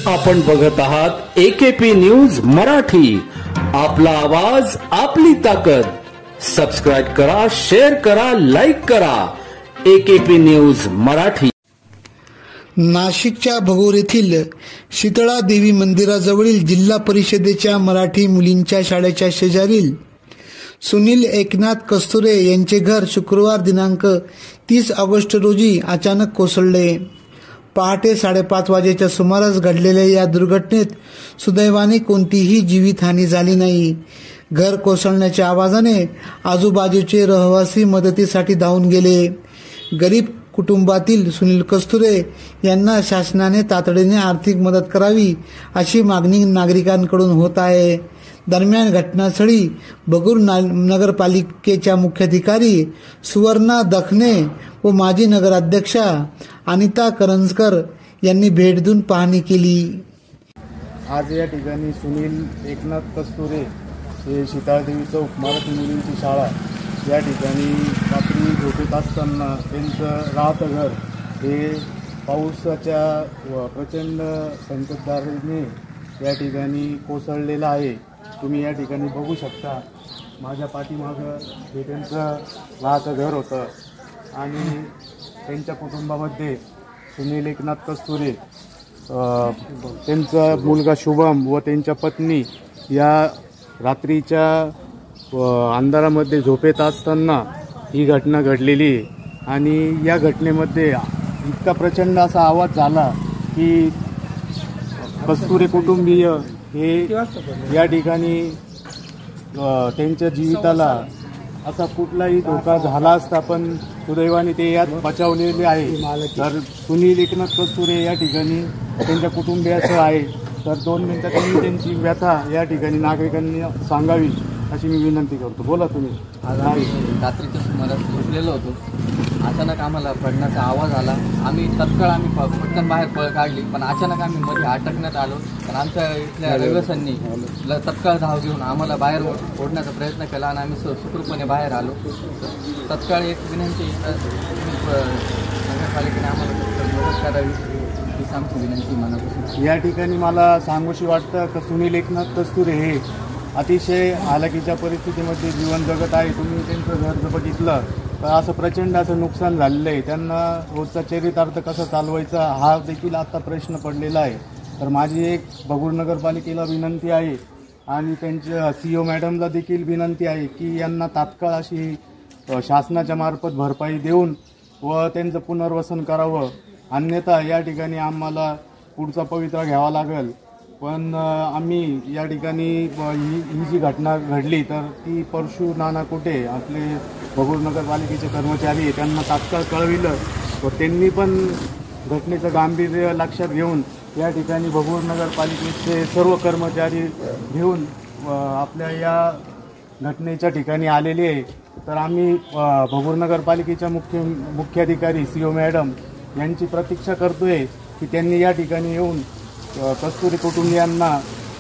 आपण बघत आहात AKP न्यूज मराठी, आपला आवाज आपली ताकद। सबस्क्राइब करा, शेअर करा, लाईक करा। AKP news Marathi. नाशिकच्या भगोर येथील शीतळा देवी मंदिराजवळील जिल्हा परिषदेच्या मराठी मुलींच्या शाळेच्या शेजारील सुनील एकनाथ कस्तुरे यांचे घर शुक्रवार दिनांक 30 ऑगस्ट रोजी अचानक कोसळले। पहाटे 5:30 वाजेच्या सुमारास घडलेल्या या दुर्घटनेत सुदैवाने कोणतीही जीवितहानी झाली नाही। घर कोसळण्याच्या आवाजाने आजूबाजूचे रहिवासी मदतीसाठी धावून गेले। गरीब कुटुंबातील सुनील कस्तुरे यांना शासनाने तातडीने आर्थिक मदत करावी अशी मागणी नागरिकांकडून होत आहे। दरम्यान घटनास्थळी भगूर नगरपालिकेच्या मुख्याधिकारी सुवर्णा दखने व माजी नगराध्यक्षा अनिता करंजकर यांनी भेट देऊन पाहणी केली। आज या ठिकाणी सुनील एकनाथ कस्तुरे हे शीतळादेवी चौक मराठी मुलींची शाळा या ठिकाणी रात्री झोपेत असताना त्यांचं राहतं घर हे पावसाच्या प्रचंड संततधारेने या ठिकाणी कोसळलेलं आहे। तुम्ही या ठिकाणी बघू शकता, माझ्या पाठीमागं हे त्यांचं राहतं घर होतं आणि त्यांच्या कुटुंबामध्ये सुनील एकनाथ कस्तुरे, त्यांचा मुलगा शुभम व त्यांच्या पत्नी या रात्रीच्या अंधारामध्ये झोपेत असताना ही घटना घडलेली आहे। आणि या घटनेमध्ये इतका प्रचंड असा आवाज झाला की कस्तुरे कुटुंबीय हे या ठिकाणी त्यांच्या जीविताला असा कुठलाही धोका झाला असता पण सुदैवाने ते यात बचावलेले आहे। तर सुनील एकनाथ कस्तुरे या ठिकाणी त्यांच्या कुटुंबियासह आहे। तर 2 मिनिटांनी त्यांची व्यथा या ठिकाणी नागरिकांनी सांगावी अशी मी विनंती करतो। बोला तुम्ही। रात्रीच्या सुमारास झोपलेलो होतो, अचानक आम्हाला पडण्याचा आवाज आला। आम्ही तत्काळ पटकन बाहेर पळ काढली, पण अचानक आम्ही मध्ये अटकण्यात आलो। पण आमच्या इथल्या रहिवाशांनी तत्काळ धाव घेऊन आम्हाला बाहेर ओढण्याचा प्रयत्न केला आणि आम्ही सुखरूपपणे बाहेर आलो। तत्काळ एक विनंती, नगरपालिकेने आम्हाला मदत करावी हीच आमची विनंती मनापासून। या ठिकाणी मला सांगूशी वाटतं की सुनील एकनाथ कस्तुरे हे अतिशय हालाकीच्या परिस्थितीमध्ये जीवन जगत आहे। तुम्ही त्यांचं घर जर बघितलं तर असं प्रचंड असं नुकसान झालेलं आहे। त्यांना रोजचा चरितार्थ कसा चालवायचा हा देखील आता प्रश्न पडलेला आहे। तर माझी एक भगूर नगरपालिकेला विनंती आहे आणि त्यांच्या CEO मॅडमला देखील विनंती आहे की यांना तात्काळ अशी शासनाच्या मार्फत भरपाई देऊन व त्यांचं पुनर्वसन करावं, अन्यथा या ठिकाणी आम्हाला पुढचा पवित्रा घ्यावा लागेल। पण आम्ही या ठिकाणी ही जी घटना घडली तर ती परशू नाना कुटे आपले भगूर नगरपालिकेचे कर्मचारी आहे त्यांना तात्काळ कळविलं व त्यांनी पण घटनेचं गांभीर्य लक्षात घेऊन या ठिकाणी भगूर नगरपालिकेचे सर्व कर्मचारी घेऊन आपल्या या घटनेच्या ठिकाणी आलेले आहे। तर आम्ही भगूर नगरपालिकेच्या मुख्याधिकारी CEO मॅडम यांची प्रतीक्षा करतोय की त्यांनी या ठिकाणी येऊन कस्तुरे कुटुंबियांना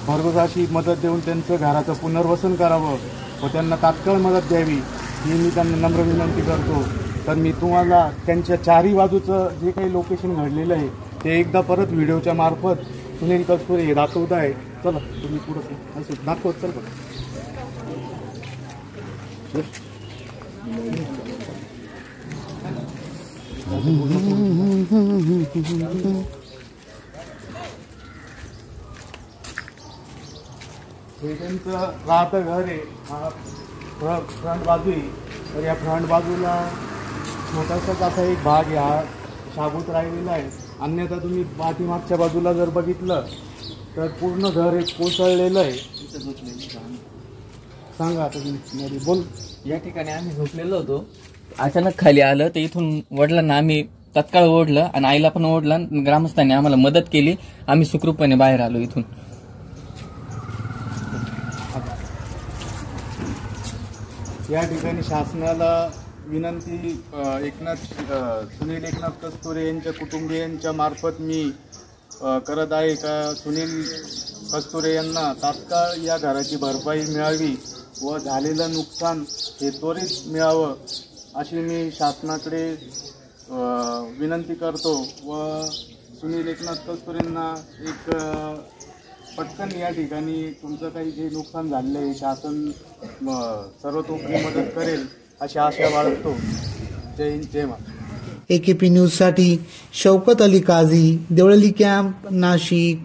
भरघोस अशी मदत देऊन त्यांचं घराचं पुनर्वसन करावं व त्यांना तात्काळ मदत द्यावी ही मी त्यांना नम्र विनंती करतो। तर मी तुम्हाला त्यांच्या चारही बाजूचं जे काही लोकेशन घडलेलं आहे ते एकदा परत व्हिडिओच्या मार्फत सुनील कस्तुरे हे दाखवत आहे। चला तुम्ही पुढं असं दाखवत चल बघा। हे त्यांचं राहतं घर आहे, हा फ्रंट बाजू आहे। तर या फ्रंट बाजूला छोटासाच असा एक भाग आहे हा शाबूत राहिलेला आहे, अन्यथा तुम्ही पाठीमागच्या बाजूला जर बघितलं तर पूर्ण घर एक कोसळलेलं आहे। सांगा आता तुम्ही बोल। या ठिकाणी आम्ही झोपलेलो होतो, अचानक खाली आलं तर इथून वडिलांना आम्ही तत्काळ ओढलं आणि आईला पण ओढलं। ग्रामस्थांनी आम्हाला मदत केली, आम्ही सुखरूपपणे बाहेर आलो इथून। या ठिकाणी शासनाला विनंती सुनील एकनाथ कस्तुरे यांच्या कुटुंबियांच्या मार्फत मी करत आहे का सुनील कस्तुरे यांना तात्काळ या घराची भरपाई मिळावी व झालेलं नुकसान हे त्वरित मिळावं अशी मी शासनाकडे विनंती करतो व सुनील एकनाथ कस्तुरेंना एक पटकन या ठिकाणी तुमचं काही जे नुकसान झालेलं आहे शासन सर्वतोपरी मदत करेल अशी आशा बाळगतो. जय हिंद, जय महाराष्ट्र. AKP न्यूज साठी शौकत अली काझी, देवळली कॅम्प, नाशिक.